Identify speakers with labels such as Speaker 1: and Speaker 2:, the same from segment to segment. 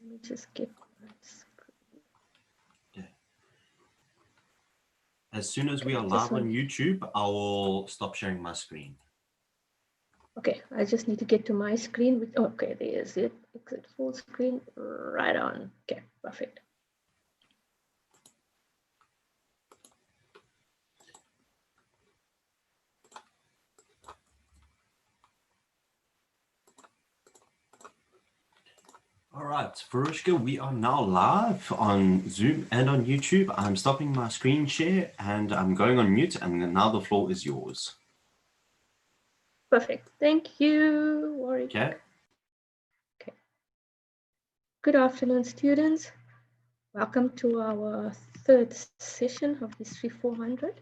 Speaker 1: me just get my screen.
Speaker 2: Okay. As soon as we are live on YouTube, I will stop sharing my screen.
Speaker 1: Okay, I just need to get to my screen. Which, okay, there's it. Exit full screen. Right on. Okay, perfect.
Speaker 2: All right, Verushka, we are now live on Zoom and on YouTube. I'm stopping my screen share and I'm going on mute, and now the floor is yours.
Speaker 1: Perfect. Thank you, Warwick.
Speaker 2: Okay.
Speaker 1: Okay. Good afternoon, students. Welcome to our third session of History 400.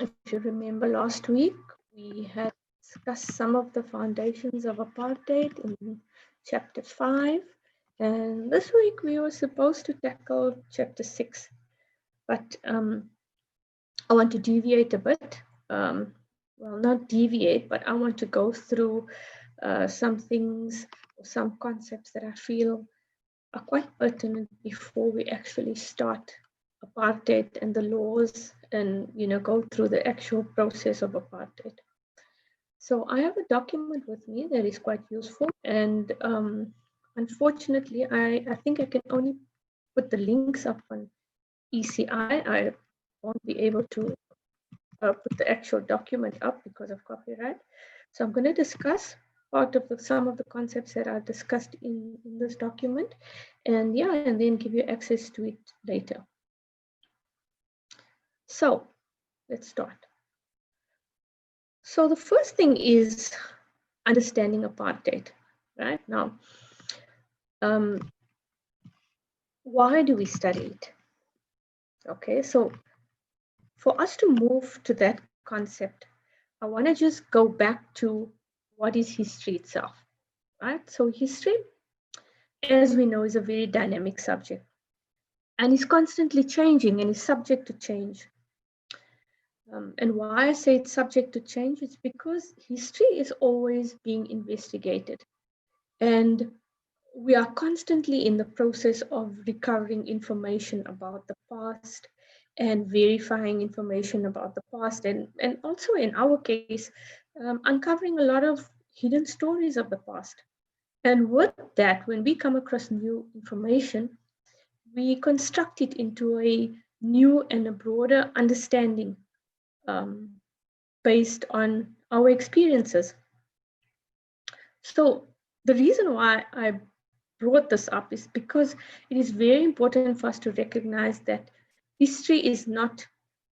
Speaker 1: If you remember last week, we had discussed some of the foundations of apartheid in chapter 5. And this week we were supposed to tackle chapter 6. But I want to deviate a bit. Well, not deviate, but I want to go through some things, some concepts that I feel are quite pertinent before we actually start apartheid and the laws and, you know, go through the actual process of apartheid. So I have a document with me that is quite useful, and unfortunately, I think I can only put the links up on ECI. I won't be able to put the actual document up because of copyright. So I'm going to discuss part of some of the concepts that are discussed in this document, and yeah, and then give you access to it later. So let's start. So the first thing is understanding apartheid, right? Now, why do we study it? Okay, so for us to move to that concept, I want to just go back to what is history itself, right? So history, as we know, is a very dynamic subject and is constantly changing and is subject to change. And why I say it's subject to change is because history is always being investigated. And we are constantly in the process of recovering information about the past and verifying information about the past. And also in our case, uncovering a lot of hidden stories of the past. And with that, when we come across new information, we construct it into a new and a broader understanding based on our experiences. So the reason why I brought this up is because it is very important for us to recognize that history is not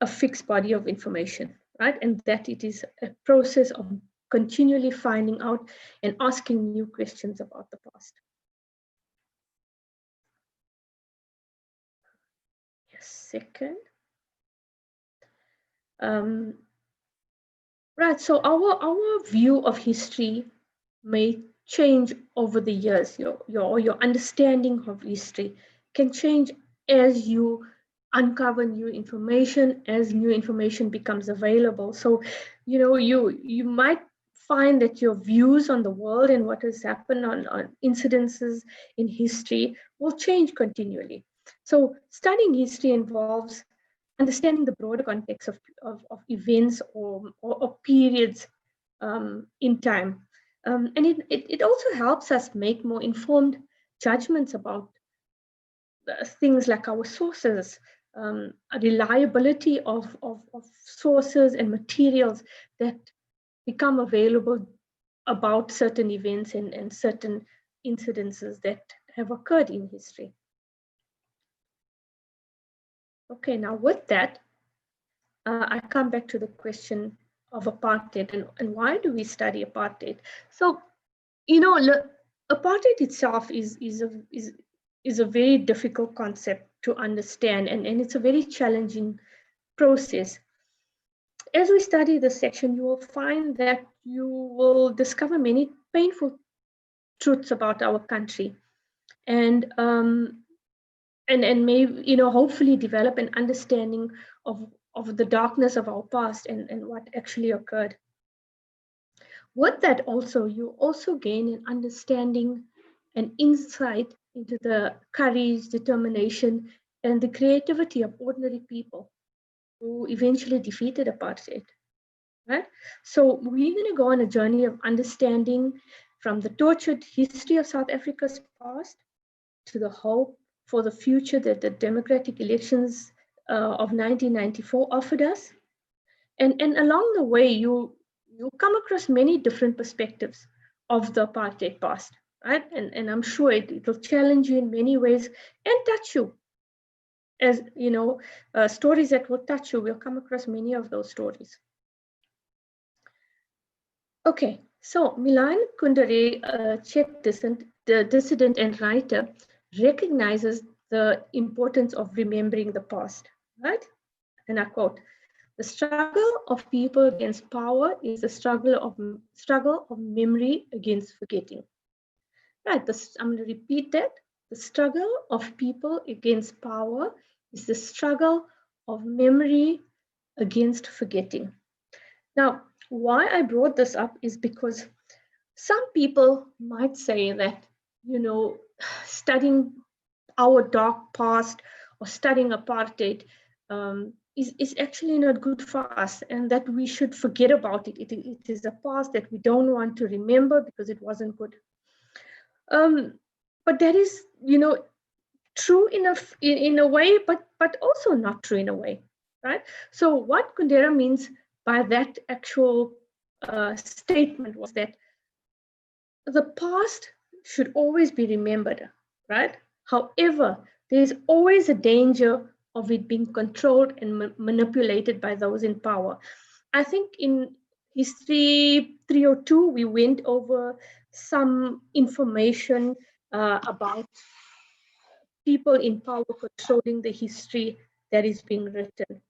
Speaker 1: a fixed body of information, right? And that it is a process of continually finding out and asking new questions about the past. Yes, second. Right, so our view of history may change over the years. Your understanding of history can change as you uncover new information, as new information becomes available. So, you know, you might find that your views on the world and what has happened on incidences in history will change continually. So studying history involves understanding the broader context of events or periods in time. And it also helps us make more informed judgments about things like our sources, reliability of sources and materials that become available about certain events and certain incidences that have occurred in history. Okay, now with that, I come back to the question of apartheid and why do we study apartheid? So, you know, apartheid itself is a very difficult concept to understand, and it's a very challenging process. As we study this section, you will find that you will discover many painful truths about our country, and maybe, you know, hopefully develop an understanding of the darkness of our past and what actually occurred. With that also, you also gain an understanding and insight into the courage, determination, and the creativity of ordinary people who eventually defeated apartheid. Right? So we're going to go on a journey of understanding from the tortured history of South Africa's past to the hope for the future that the democratic elections of 1994 offered us. And along the way, you come across many different perspectives of the apartheid past, right? And I'm sure it will challenge you in many ways and touch you. As you know, stories that will touch you, we'll come across many of those stories. Okay, so Milan Kundera, a Czech dissident and writer, recognizes the importance of remembering the past, right? And I quote, "The struggle of people against power is the struggle of memory against forgetting." Right, I'm going to repeat that. The struggle of people against power is the struggle of memory against forgetting. Now, why I brought this up is because some people might say that, you know, studying our dark past or studying apartheid is actually not good for us, and that we should forget about it. It is a past that we don't want to remember because it wasn't good. But that is, you know, true in a way, but also not true in a way, right? So what Kundera means by that actual statement was that the past should always be remembered, right? However, there's always a danger of it being controlled and manipulated by those in power. I think in History 302, we went over some information about people in power controlling the history that is being written,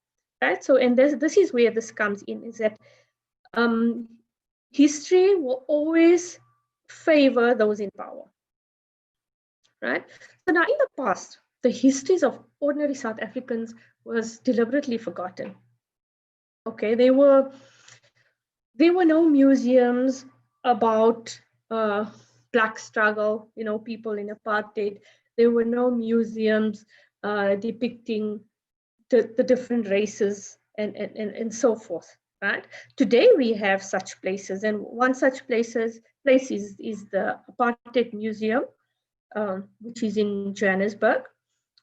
Speaker 1: right? So, and this is where this comes in, is that history will always favor those in power, right? So now in the past, the histories of ordinary South Africans was deliberately forgotten. Okay, there were no museums about Black struggle, you know, people in apartheid. There were no museums depicting the different races and so forth, right? Today we have such places, and one such place is the Apartheid Museum, which is in Johannesburg.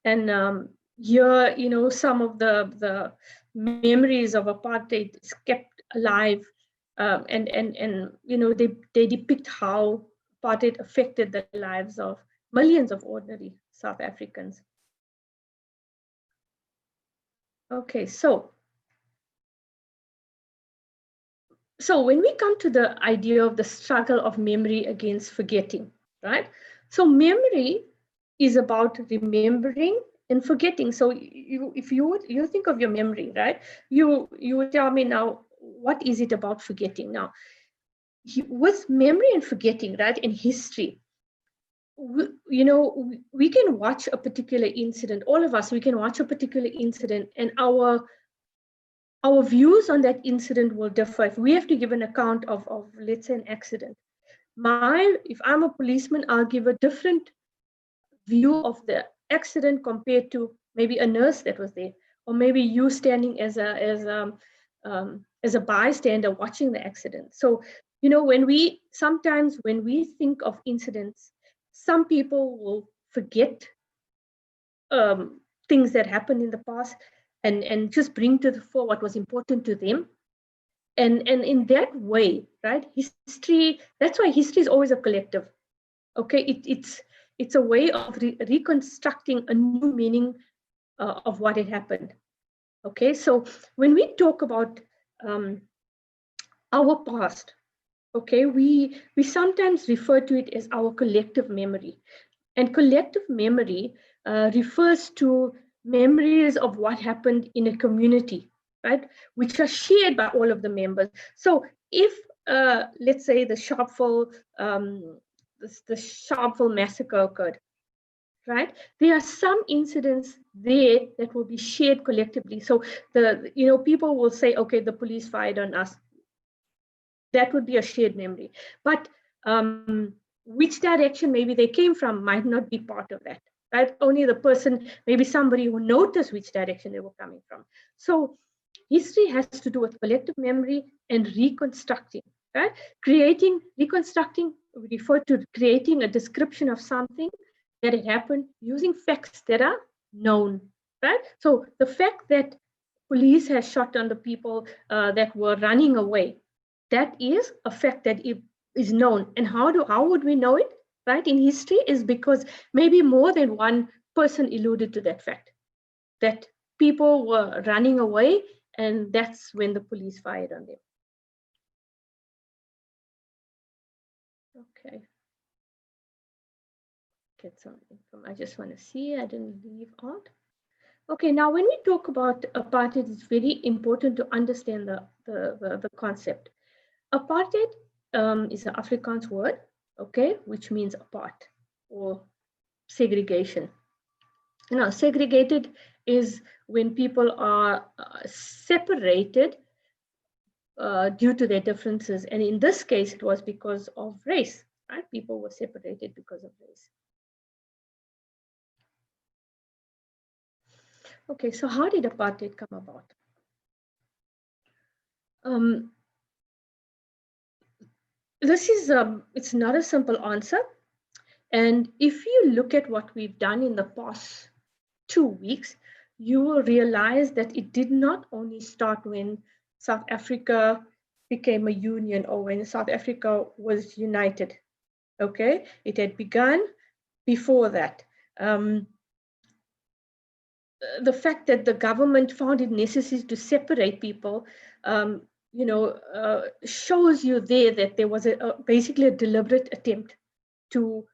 Speaker 1: And here, you know, some of the memories of apartheid is kept alive, and you know, they depict how apartheid affected the lives of millions of ordinary South Africans. Okay, so when we come to the idea of the struggle of memory against forgetting, right? So memory is about remembering and forgetting. So if you think of your memory, right? You would tell me now, what is it about forgetting? Now, with memory and forgetting, right, in history, you know, we can watch a particular incident. All of us, we can watch a particular incident, and our views on that incident will differ. If we have to give an account of let's say, an accident, if I'm a policeman, I'll give a different view of the accident compared to maybe a nurse that was there, or maybe you standing as a bystander watching the accident. So, you know, sometimes when we think of incidents, some people will forget things that happened in the past and just bring to the fore what was important to them. And in that way, right, history, that's why history is always a collective. Okay, it's a way of reconstructing a new meaning of what had happened. Okay, so when we talk about our past, okay, we sometimes refer to it as our collective memory. And collective memory refers to memories of what happened in a community, right, which are shared by all of the members. So if, let's say, the Sharpeville massacre occurred, right, there are some incidents there that will be shared collectively. So people will say, okay, the police fired on us. That would be a shared memory. But which direction maybe they came from might not be part of that, right? Only the person, maybe somebody who noticed which direction they were coming from. So history has to do with collective memory and reconstructing, right? Reconstructing, we refer to creating a description of something that had happened using facts that are known, right? So the fact that police has shot on the people that were running away, that is a fact that is known. And how would we know it, right? In history is because maybe more than one person alluded to that fact, that people were running away, and that's when the police fired on them. Okay. Get some info. I just want to see, I didn't leave out. Okay, now when we talk about apartheid, it's very important to understand the concept. Apartheid is an Afrikaans word, okay, which means apart or segregation. Now, segregated is when people are separated due to their differences. And in this case, it was because of race, right? People were separated because of race. Okay, so how did apartheid come about? This is, it's not a simple answer. And if you look at what we've done in the past 2 weeks, you will realize that it did not only start when South Africa became a union or when South Africa was united, okay? It had begun before that. The fact that the government found it necessary to separate people, shows you there that there was basically a deliberate attempt to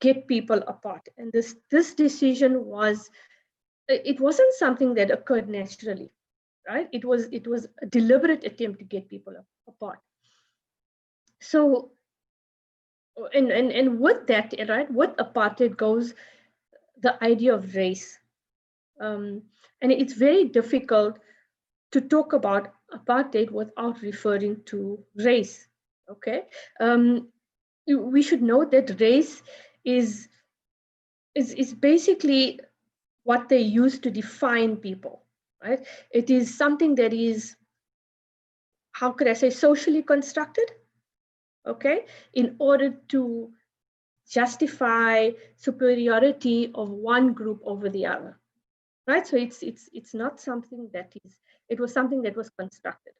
Speaker 1: get people apart. And this decision was, it wasn't something that occurred naturally, right? It was a deliberate attempt to get people apart. So, and with that, right, with apartheid goes the idea of race. And it's very difficult to talk about apartheid without referring to race, okay? We should note that race is basically what they use to define people, right? It is something that is, how could I say, socially constructed, okay, in order to justify superiority of one group over the other, right? So it's not something that is, it was something that was constructed.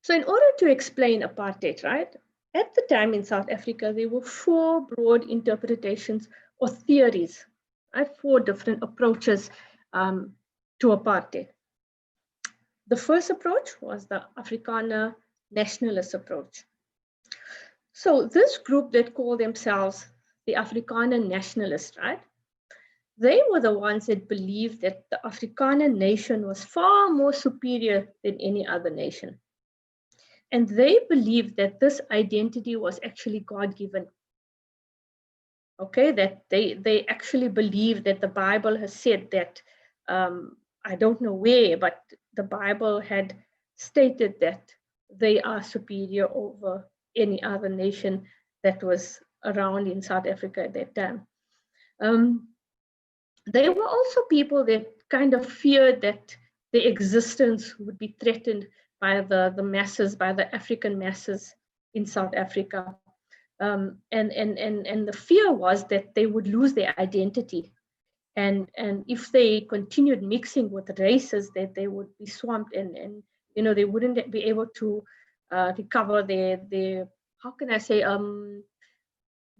Speaker 1: So in order to explain apartheid, right, at the time in South Africa, there were 4 broad interpretations or theories, right? 4 different approaches to apartheid. The first approach was the Afrikaner nationalist approach. So this group that called themselves the Afrikaner nationalists, right? They were the ones that believed that the Afrikaner nation was far more superior than any other nation. And they believed that this identity was actually God-given. Okay, that they actually believe that the Bible has said that, I don't know where, but the Bible had stated that they are superior over any other nation that was around in South Africa at that time. There were also people that kind of feared that their existence would be threatened by the masses, by the African masses in South Africa. And the fear was that they would lose their identity. And if they continued mixing with races, that they would be swamped and they wouldn't be able to recover their how can I say,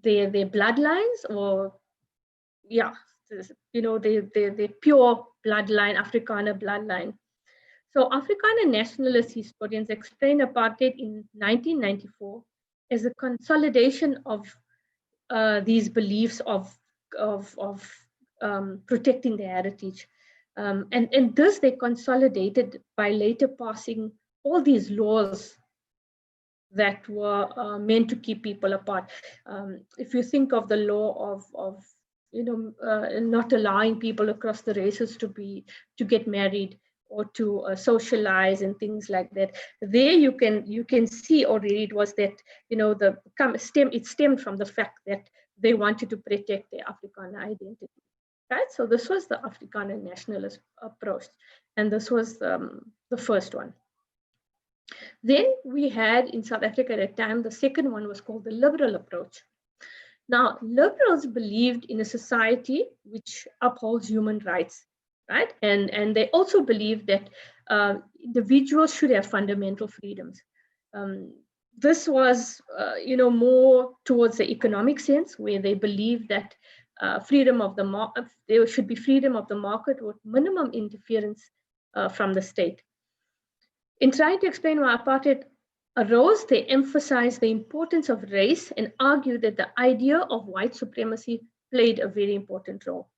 Speaker 1: their bloodlines, or yeah, the pure bloodline, Afrikaner bloodline. So Afrikaner nationalist historians explain apartheid in 1994 as a consolidation of these beliefs of protecting their heritage. And this they consolidated by later passing all these laws that were meant to keep people apart. If you think of the law of not allowing people across the races to get married, or to socialize and things like that. There you can see already it was that, you know, it stemmed from the fact that they wanted to protect their Afrikaner identity. Right, so this was the Afrikaner nationalist approach, and this was the first one. Then we had in South Africa at that time, the second one was called the liberal approach. Now, liberals believed in a society which upholds human rights, right? And they also believed that individuals should have fundamental freedoms. This was, you know, more towards the economic sense, where they believed that freedom of the market, there should be freedom of the market with minimum interference from the state. In trying to explain why apartheid arose, they emphasized the importance of race and argued that the idea of white supremacy played a very important role.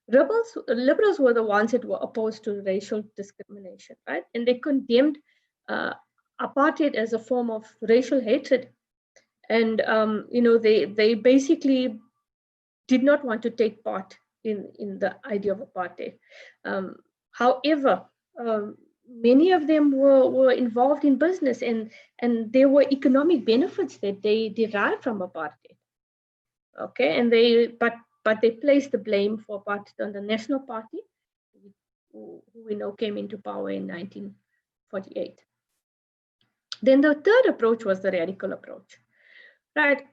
Speaker 1: Liberals were the ones that were opposed to racial discrimination, right? And they condemned apartheid as a form of racial hatred. And you know, they basically did not want to take part in the idea of apartheid. However, many of them were involved in business, and there were economic benefits that they derived from apartheid. Okay, and but they placed the blame for apartheid on the National Party, who we know came into power in 1948. Then the third approach was the radical approach, right?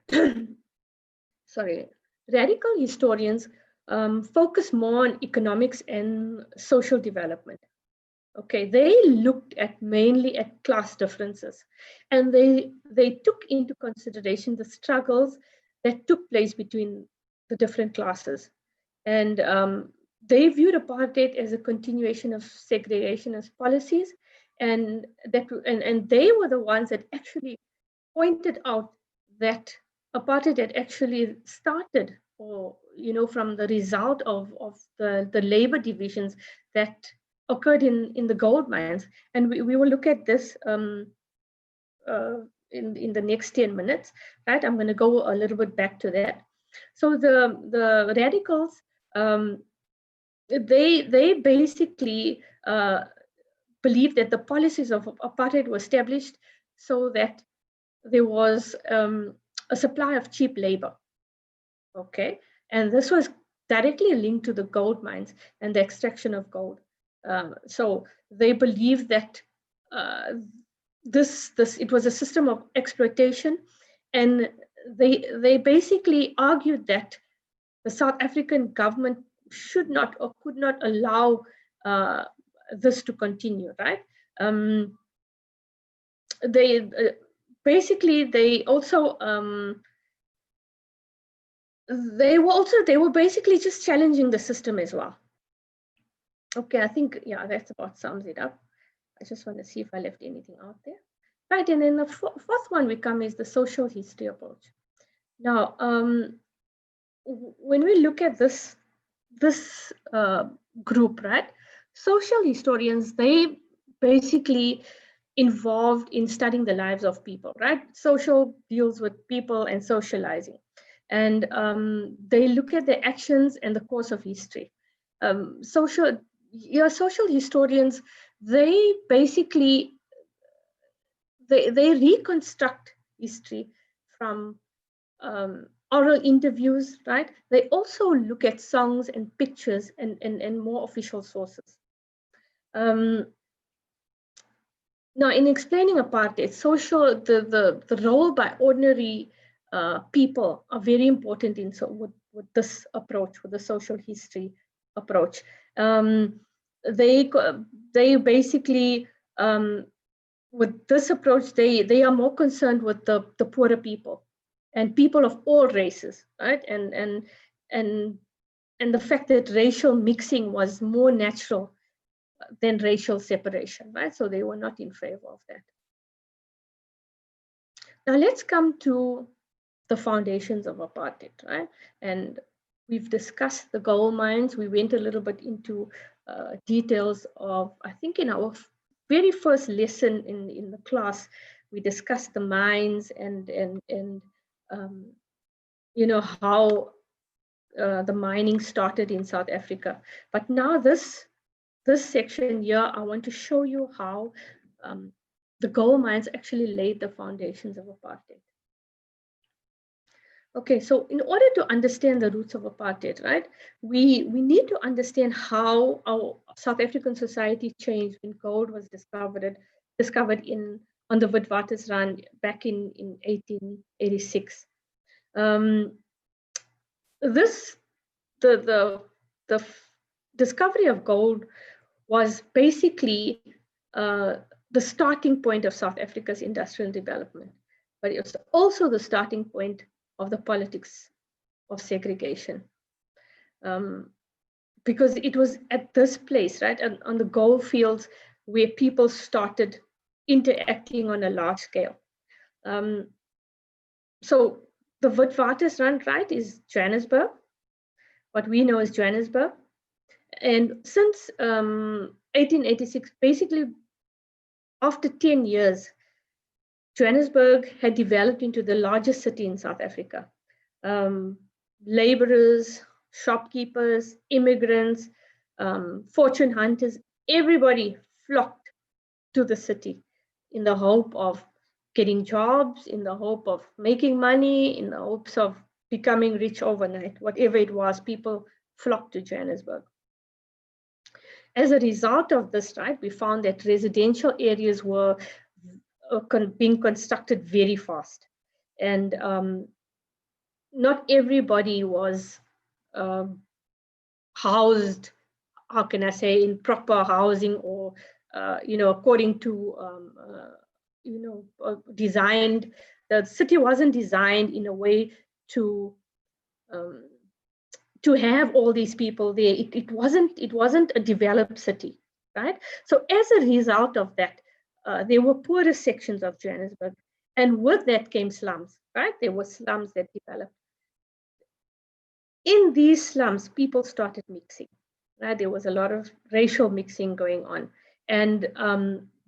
Speaker 1: Sorry, radical historians focus more on economics and social development. Okay, they looked at mainly at class differences, and they took into consideration the struggles that took place between the different classes, and they viewed apartheid as a continuation of segregationist policies, and they were the ones that actually pointed out that apartheid had actually started, or you know, from the result of the labor divisions that occurred in the gold mines. And we will look at this in the next 10 minutes, right? I'm going to go a little bit back to that. So the radicals, they basically believed that the policies of apartheid were established so that there was a supply of cheap labor. Okay, and this was directly linked to the gold mines and the extraction of gold. So they believed that it was a system of exploitation, and they basically argued that the South African government should not or could not allow this to continue, right? They basically they were basically just challenging the system as well. Okay, I think, yeah, that's about sums it up. I just want to see if I left anything out there. Right, and then the fourth one we come is the social history approach. Now, when we look at this group, right, social historians, they basically involved in studying the lives of people, right? Social deals with people and socializing. And they look at the actions and the course of history. Social historians, they basically, they reconstruct history from oral interviews, right? They also look at songs and pictures and more official sources. Now, in explaining apartheid, the role by ordinary people are very important in with this approach, with the social history approach. They basically, with this approach, they are more concerned with the poorer people and people of all races, right? And the fact that racial mixing was more natural than racial separation, right? So they were not in favor of that. Now let's come to the foundations of apartheid, right? And we've discussed the gold mines. We went a little bit into details of, I think in our very first lesson in the class, we discussed the mines and you know, how the mining started in South Africa. But now this this section here, I want to show you how the gold mines actually laid the foundations of apartheid. Okay, so in order to understand the roots of apartheid, right, we need to understand how our South African society changed when gold was discovered on the Witwatersrand back in 1886. This the discovery of gold was basically the starting point of South Africa's industrial development, but it was also the starting point of the politics of segregation. Because it was at this place, right, on the gold fields, where people started interacting on a large scale. So the Witwatersrand, right, is Johannesburg, what we know as Johannesburg. And since 1886, basically after 10 years, Johannesburg had developed into the largest city in South Africa. Laborers, shopkeepers, immigrants, fortune hunters, everybody flocked to the city in the hope of getting jobs, in the hope of making money, in the hopes of becoming rich overnight. Whatever it was, people flocked to Johannesburg. As a result of this, right, we found that residential areas were being constructed very fast. And not everybody was housed, how can I say, in proper housing or, according to, designed. The city wasn't designed in a way to have all these people there. It wasn't a developed city, right? So as a result of that, there were poorer sections of Johannesburg, and with that came slums, right? There were slums that developed. In these slums, people started mixing, right? There was a lot of racial mixing going on, and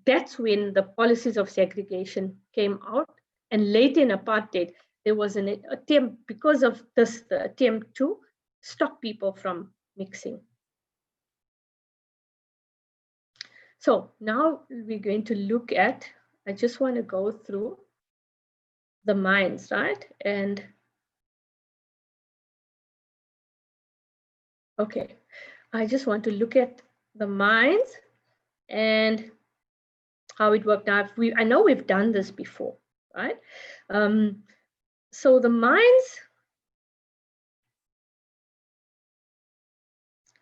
Speaker 1: that's when the policies of segregation came out. And late in apartheid, there was an attempt, because of this, the attempt to stop people from mixing. So now we're going to look at, I just want to go through the mines, right? And okay, I just want to look at the mines and how it worked out. I know we've done this before, right? So the mines,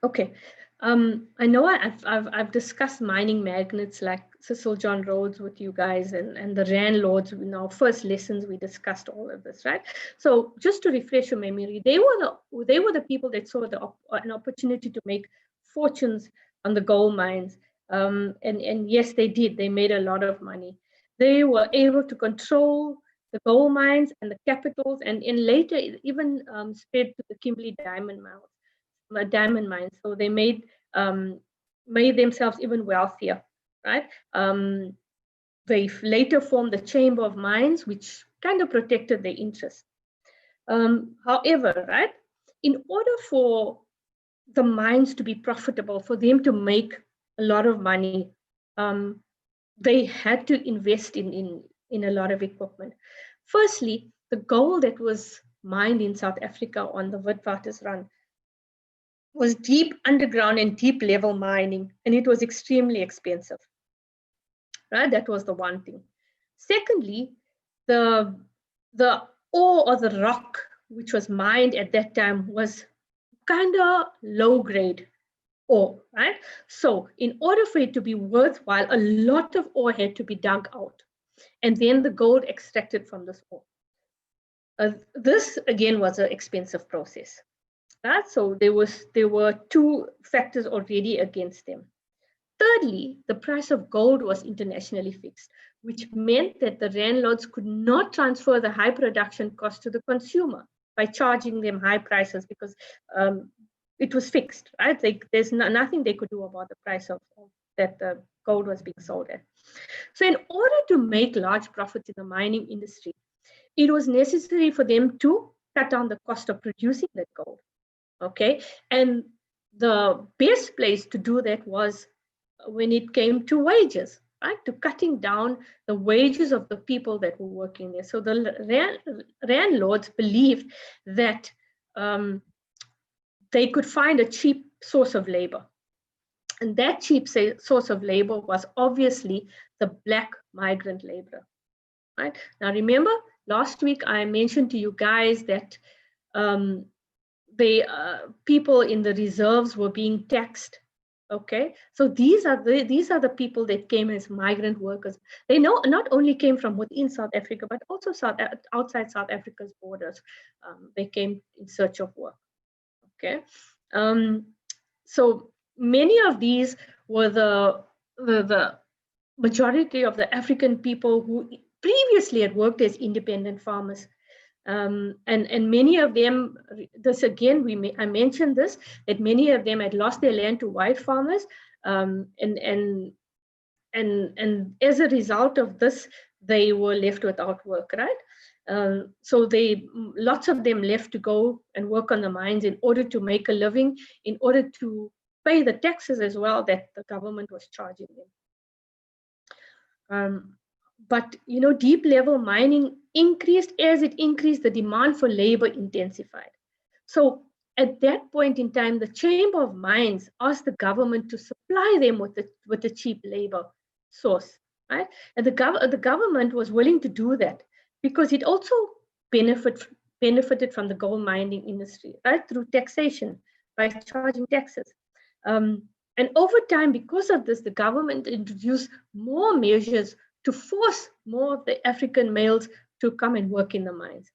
Speaker 1: okay. I know I've discussed mining magnates like Cecil John Rhodes with you guys, and the Rand Lords. In our first lessons, we discussed all of this, right? So just to refresh your memory, they were the people that saw an opportunity to make fortunes on the gold mines, and yes, they did. They made a lot of money. They were able to control the gold mines and the capitals, and later even spread to the Kimberley diamond mines. So they made themselves even wealthier, right? They later formed the Chamber of Mines, which kind of protected their interests. However, right, in order for the mines to be profitable, for them to make a lot of money, they had to invest in a lot of equipment. Firstly, the gold that was mined in South Africa on the Witwatersrand was deep underground and deep level mining, and it was extremely expensive, right? That was the one thing. Secondly, the ore or the rock which was mined at that time was kind of low grade ore, right? So in order for it to be worthwhile, a lot of ore had to be dug out, and then the gold extracted from this ore. This again was an expensive process. Right? So there were two factors already against them. Thirdly, the price of gold was internationally fixed, which meant that the landlords could not transfer the high production cost to the consumer by charging them high prices, because it was fixed, right? There's nothing they could do about the price of that the gold was being sold at. So in order to make large profits in the mining industry, it was necessary for them to cut down the cost of producing that gold. Okay, and the best place to do that was when it came to wages, right? To cutting down the wages of the people that were working there. So the landlords believed that they could find a cheap source of labor. And that cheap source of labor was obviously the black migrant laborer, right? Now, remember, last week I mentioned to you guys that people in the reserves were being taxed. Okay, so these are the people that came as migrant workers. They not only came from within South Africa, but also outside South Africa's borders. They came in search of work. Okay, so many of these were the majority of the African people who previously had worked as independent farmers. And many of them, this again, I mentioned this, that many of them had lost their land to white farmers, and as a result of this, they were left without work, right? So lots of them left to go and work on the mines in order to make a living, in order to pay the taxes as well that the government was charging them. But deep level mining increased. As it increased, the demand for labor intensified. So at that point in time, the Chamber of Mines asked the government to supply them with the cheap labor source, right? And the government was willing to do that because it also benefited from the gold mining industry, right, through taxation, by charging taxes. And over time, because of this, the government introduced more measures to force more of the African males to come and work in the mines.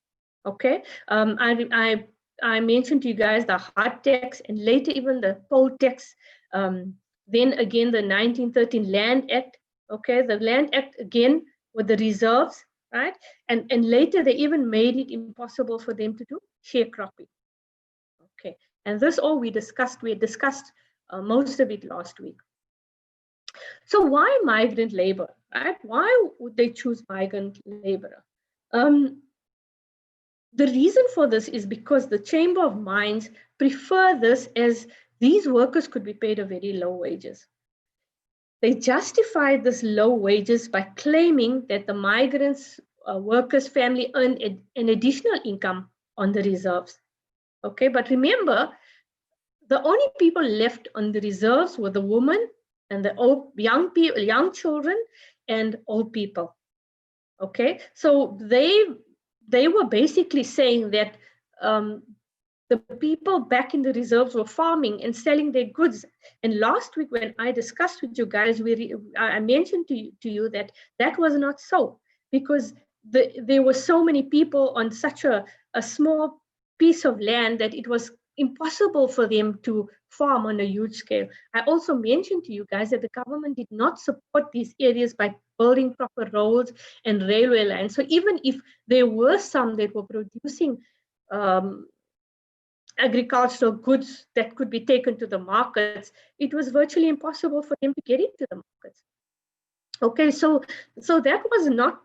Speaker 1: Okay, I mentioned to you guys the hard tax and later even the poll tax. Then again, the 1913 Land Act. Okay, the Land Act again with the reserves, right? And later they even made it impossible for them to do sharecropping. Okay, and this all we discussed. We discussed most of it last week. So why migrant labor, right? Why would they choose migrant labor? The reason for this is because the Chamber of Mines prefer this, as these workers could be paid a very low wages. They justified this low wages by claiming that the migrants workers' family earned an additional income on the reserves. Okay, but remember, the only people left on the reserves were the women and the young children and old people. Okay, so they were basically saying that the people back in the reserves were farming and selling their goods. And last week when I discussed with you guys, I mentioned to you that that was not so, because there were so many people on such a small piece of land that it was impossible for them to farm on a huge scale. I also mentioned to you guys that the government did not support these areas by building proper roads and railway lines. So even if there were some that were producing agricultural goods that could be taken to the markets, it was virtually impossible for them to get into the markets. Okay, so that was not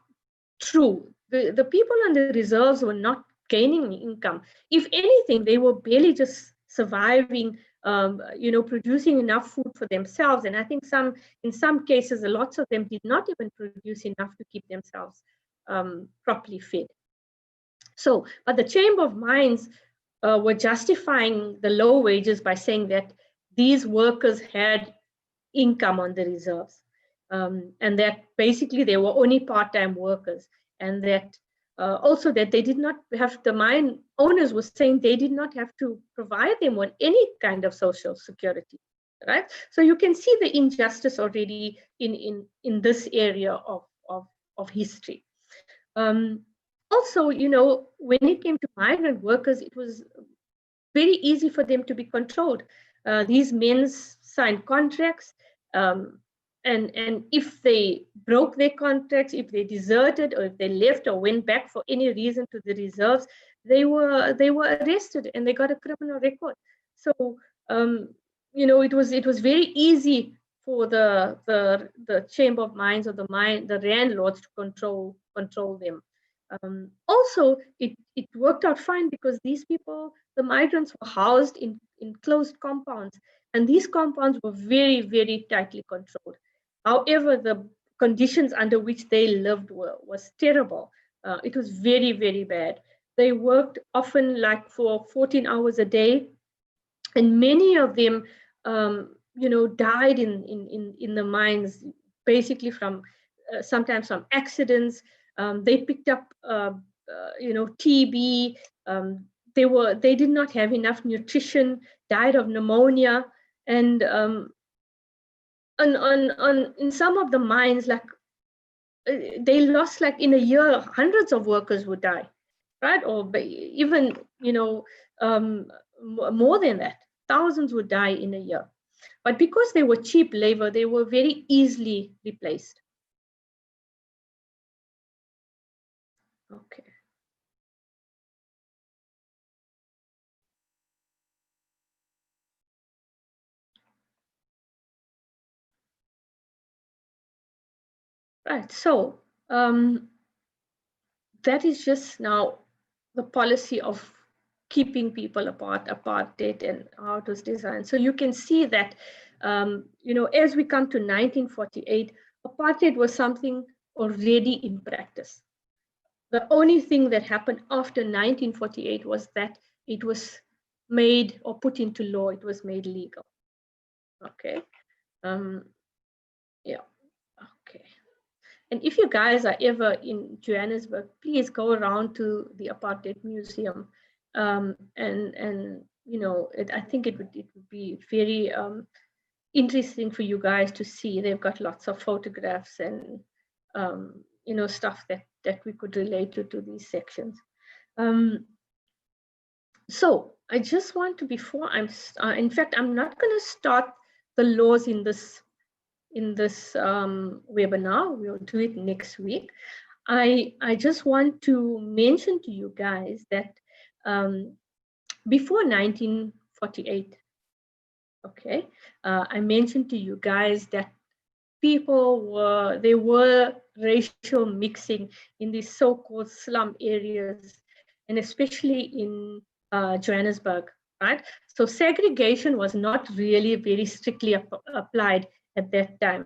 Speaker 1: true. The people on the reserves were not gaining income. If anything, they were barely just surviving, producing enough food for themselves. And I think in some cases, lots of them did not even produce enough to keep themselves properly fed. So, but the Chamber of Mines were justifying the low wages by saying that these workers had income on the reserves, and that basically they were only part-time workers, and that also that they did not have, the mine owners were saying they did not have to provide them with any kind of social security, right? So you can see the injustice already in this area of history. Also, when it came to migrant workers, it was very easy for them to be controlled. These men signed contracts, and if they broke their contracts, if they deserted, or if they left or went back for any reason to the reserves, they were arrested and they got a criminal record. So it was very easy for the Chamber of Mines or the landlords to control them. Also, it worked out fine because these people, the migrants, were housed in closed compounds, and these compounds were very, very tightly controlled. However, the conditions under which they lived was terrible. It was very, very bad. They worked often like for 14 hours a day, and many of them, died in the mines, basically from sometimes from accidents. They picked up, TB. They did not have enough nutrition, died of pneumonia, and in some of the mines, like they lost, like in a year, hundreds of workers would die, right? Or even, more than that, thousands would die in a year. But because they were cheap labor, they were very easily replaced. Okay. Right. So that is just now the policy of keeping people apart, apartheid, and how it was designed. So you can see that, as we come to 1948, apartheid was something already in practice. The only thing that happened after 1948 was that it was made or put into law, it was made legal. Okay. Yeah. Okay. And if you guys are ever in Johannesburg, please go around to the Apartheid Museum. I think it would be very interesting for you guys to see. They've got lots of photographs and stuff that we could relate to these sections. So I just want to, before in fact, I'm not going to start the laws in this webinar. We'll do it next week. I just want to mention to you guys that before 1948, okay, I mentioned to you guys that there were racial mixing in these so-called slum areas, and especially in Johannesburg, right? So segregation was not really very strictly applied at that time.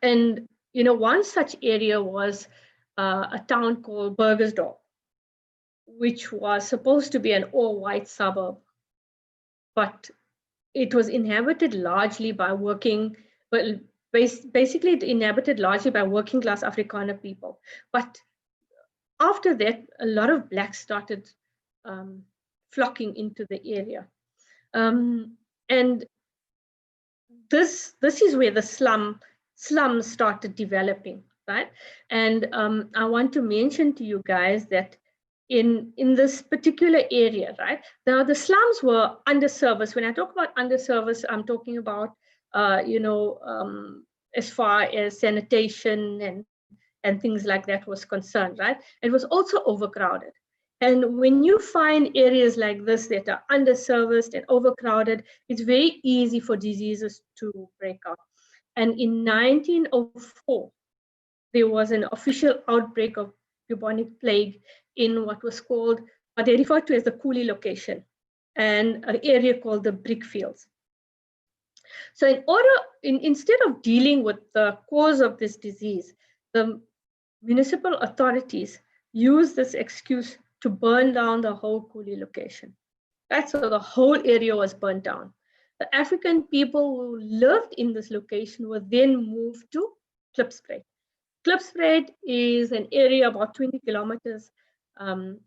Speaker 1: And one such area was a town called Burgersdorp, which was supposed to be an all-white suburb, but it was inhabited largely by basically inhabited largely by working class Afrikaner people. But after that, a lot of blacks started flocking into the area. And this is where the slums started developing, right? And I want to mention to you guys that in this particular area, right? Now the slums were underserviced. When I talk about underserviced, I'm talking about as far as sanitation and things like that was concerned, right? It was also overcrowded. And when you find areas like this that are underserviced and overcrowded, it's very easy for diseases to break out. And in 1904, there was an official outbreak of bubonic plague in what was called, what they referred to as the Cooley location, and an area called the Brickfields. So instead of dealing with the cause of this disease, the municipal authorities used this excuse to burn down the whole Cooley location. Right? So the whole area was burnt down. The African people who lived in this location were then moved to Klipspruit. Klipspruit is an area about 20 kilometers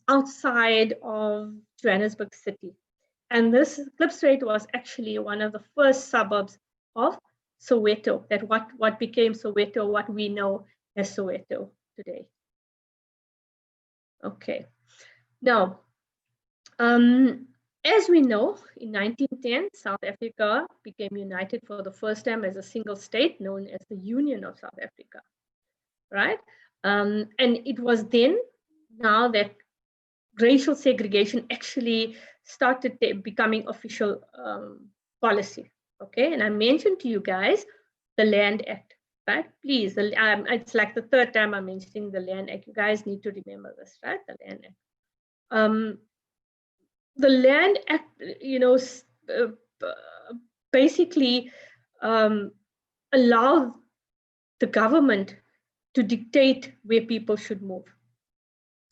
Speaker 1: outside of Johannesburg city. And this Klipspruit was actually one of the first suburbs of Soweto, that what became Soweto, what we know as Soweto today. Okay. Now, as we know, in 1910, South Africa became united for the first time as a single state known as the Union of South Africa, right? And it was then now that racial segregation actually started becoming official policy, okay? And I mentioned to you guys the Land Act. right? Please, it's like the third time I'm mentioning the Land Act. You guys need to remember this, right? The Land Act. The Land Act, basically allow the government to dictate where people should move.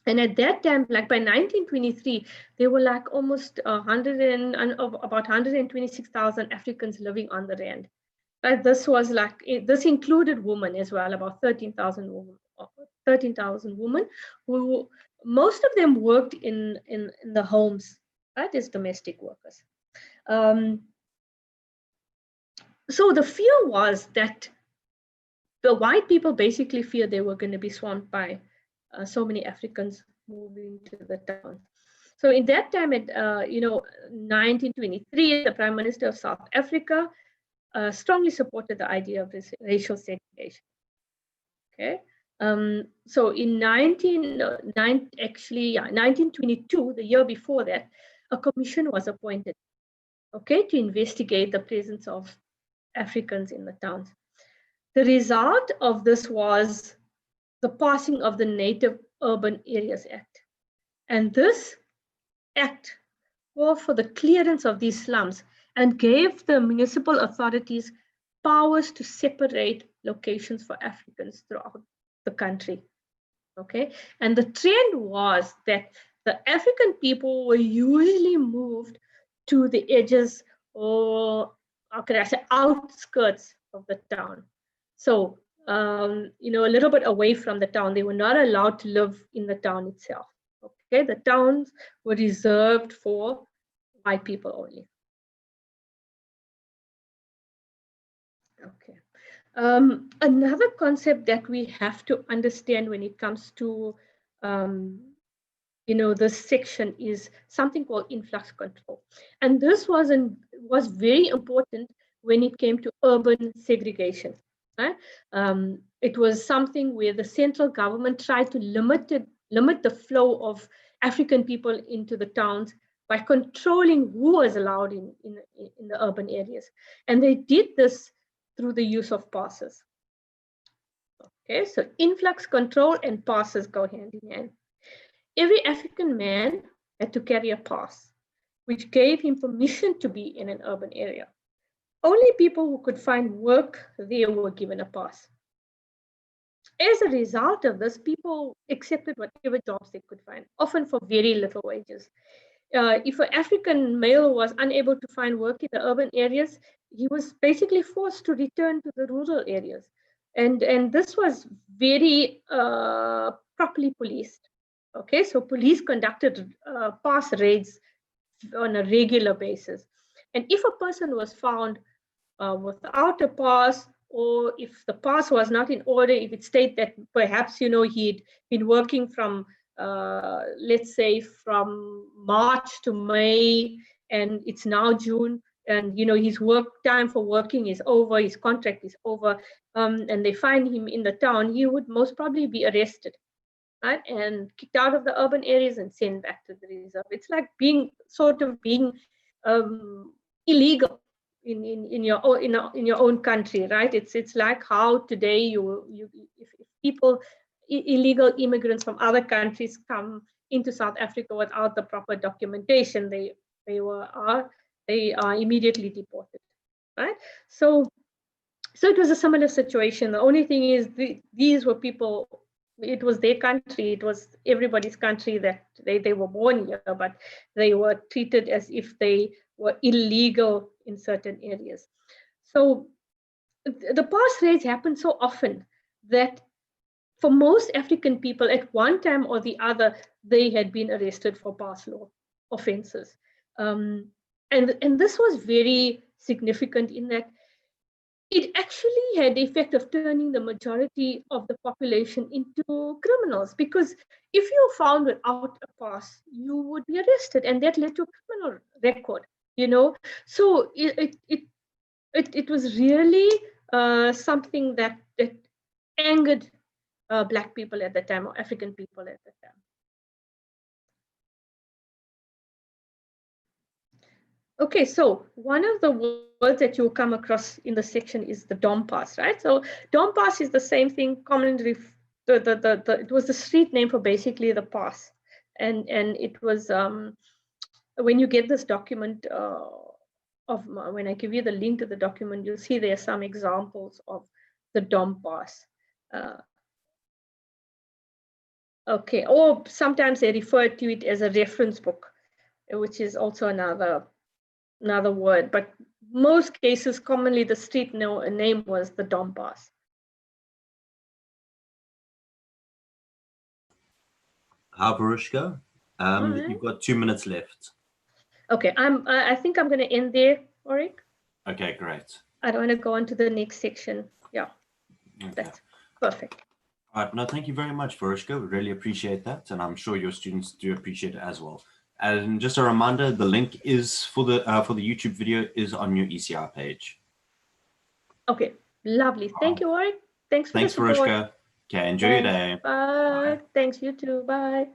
Speaker 1: And at that time, like by 1923, there were like almost about 126,000 Africans living on the land. Right? This was like, this included women as well, about 13,000 women who, most of them worked in the homes, right, as domestic workers. So the fear was that the white people basically feared they were going to be swamped by so many Africans moving to the town. So in that time, at 1923, the Prime Minister of South Africa strongly supported the idea of racial segregation. Okay, so in 1922, the year before that, a commission was appointed, okay, to investigate the presence of Africans in the towns. The result of this was the passing of the Native Urban Areas Act. And this act called for the clearance of these slums and gave the municipal authorities powers to separate locations for Africans throughout the country. Okay, and the trend was that the African people were usually moved to the edges, or how could I say, outskirts of the town. So, a little bit away from the town. They were not allowed to live in the town itself. Okay, the towns were reserved for white people only. Okay. Another concept that we have to understand when it comes to this section is something called influx control. And this was very important when it came to urban segregation. Right? It was something where the central government tried to limit the flow of African people into the towns by controlling who was allowed in the urban areas. And they did this through the use of passes. Okay, so influx control and passes go hand in hand. Every African man had to carry a pass, which gave him permission to be in an urban area. Only people who could find work there were given a pass. As a result of this, people accepted whatever jobs they could find, often for very little wages. If an African male was unable to find work in the urban areas, he was basically forced to return to the rural areas. And this was very properly policed. Okay, so police conducted pass raids on a regular basis. And if a person was found without a pass, or if the pass was not in order, if it stated that perhaps, he'd been working from, let's say, from March to May, and it's now June, and, his work time for working is over, his contract is over, and they find him in the town, he would most probably be arrested, right, and kicked out of the urban areas and sent back to the reserve. It's like being illegal in your own country, right? It's like how today if people, illegal immigrants from other countries come into South Africa without the proper documentation, they are immediately deported, right? So it was a similar situation. The only thing is these were people. It was their country. It was everybody's country that they were born here, but they were treated as if they were illegal in certain areas. So the pass raids happened so often that for most African people, at one time or the other, they had been arrested for pass law offenses. And this was very significant in that it actually had the effect of turning the majority of the population into criminals, because if you were found without a pass, you would be arrested, and that led to a criminal record. So it was really something that angered Black people at the time, or African people at the time. Okay, so one of the words that you'll come across in the section is the Dom Pass, right? So Dom Pass is the same thing, commonly it was the street name for basically the pass, and it was when you get this document when I give you the link to the document, you'll see there are some examples of the Dom Pass. Okay, or sometimes they refer to it as a reference book, which is also another word, but most cases, commonly the street name was the Dom Pass.
Speaker 2: Varushka,
Speaker 1: Right.
Speaker 2: you've got 2 minutes left.
Speaker 1: Okay, I think I'm going to end there, Warwick.
Speaker 2: Okay, great.
Speaker 1: I don't want to go on to the next section. Yeah,
Speaker 2: Okay.
Speaker 1: that's perfect.
Speaker 2: All right, no, thank you very much, Varushka. We really appreciate that, and I'm sure your students do appreciate it as well. And just a reminder, the link is for the YouTube video is on your ECR page.
Speaker 1: Okay, lovely. Thank you, Warwick. Thanks for the support.
Speaker 2: Varushka. Okay, enjoy your day.
Speaker 1: Bye. Thanks, you too. Bye.